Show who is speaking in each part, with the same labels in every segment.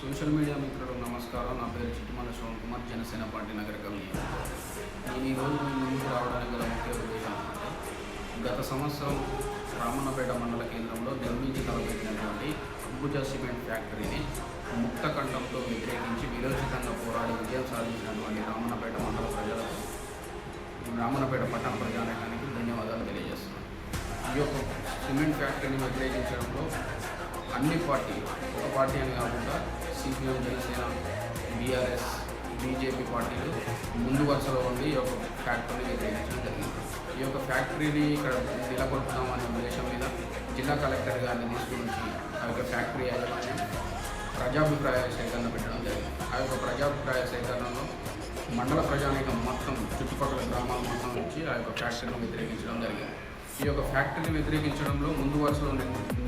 Speaker 1: Social media మిత్రులకు నమస్కారం. నా పేరు చిట్టుమల శ్రవణ్ కుమార్, జనసేన పార్టీ నగర కన్వీనర్. నేను ఈరోజు మీ ముందుకు రావడానికి గల ముఖ్య ఉద్దేశం ఏంటంటే, గత సంవత్సరం రామన్నపేట మండల కేంద్రంలో నిర్మించి తలపెట్టినటువంటి అంబుజా సిమెంట్ ఫ్యాక్టరీని ముక్త కంఠంతో వ్యతిరేకించి విరోచితంగా పోరాడి విజయం సాధించినటువంటి రామన్నపేట మండల ప్రజలకు, రామన్నపేట పట్టణ ప్రజానీకానికి ధన్యవాదాలు తెలియజేస్తున్నాను. ఈ యొక్క సిమెంట్ ఫ్యాక్టరీని వ్యతిరేకించడంలో అన్ని పార్టీలు, ఒక పార్టీ అని కాకుండా సిపిఎం, జనసేన, బీఆర్ఎస్, బీజేపీ పార్టీలు ముందు వరుసలో ఉండి ఈ యొక్క ఫ్యాక్టరీని వ్యతిరేకించడం జరిగింది. ఈ యొక్క ఫ్యాక్టరీని ఇక్కడ నెలకొల్పుతామనే ఉద్దేశం మీద జిల్లా కలెక్టర్ గారిని తీసుకుని ఆ యొక్క ఫ్యాక్టరీ యాజమాన్యం ప్రజాభిప్రాయ సేకరణ పెట్టడం జరిగింది. ఆ యొక్క ప్రజాభిప్రాయ సేకరణలో మండల ప్రజానీకం మొత్తం, చుట్టుపక్కల గ్రామాల మొత్తం నుంచి ఆ యొక్క ఫ్యాక్టరీని వ్యతిరేకించడం జరిగింది. ఈ యొక్క ఫ్యాక్టరీని వ్యతిరేకించడంలో ముందు వరుసలో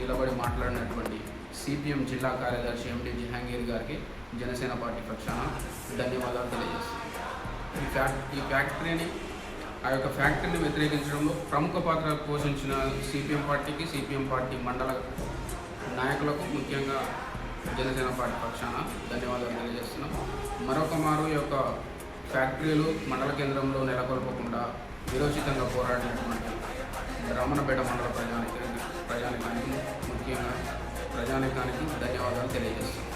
Speaker 1: నిలబడి మాట్లాడినటువంటి సిపిఎం జిల్లా కార్యదర్శి ఎండి జహాంగీర్ గారికి జనసేన పార్టీ పక్షాన ధన్యవాదాలు తెలియజేస్తాను. ఆ యొక్క ఫ్యాక్టరీని వ్యతిరేకించడంలో ప్రముఖ పాత్ర పోషించిన సిపిఎం పార్టీకి, సిపిఎం పార్టీ మండల నాయకులకు, ముఖ్యంగా జనసేన పార్టీ పక్షాన ధన్యవాదాలు తెలియజేస్తున్నాం. మరొక మారు ఈ యొక్క ఫ్యాక్టరీలు మండల కేంద్రంలో నెలకొల్పకుండా విరోచితంగా పోరాడినటువంటి రామన్నపేట మండల ప్రజానికానికి, ముఖ్యంగా ప్రజానికానికి ధన్యవాదాలు తెలియజేస్తున్నాం.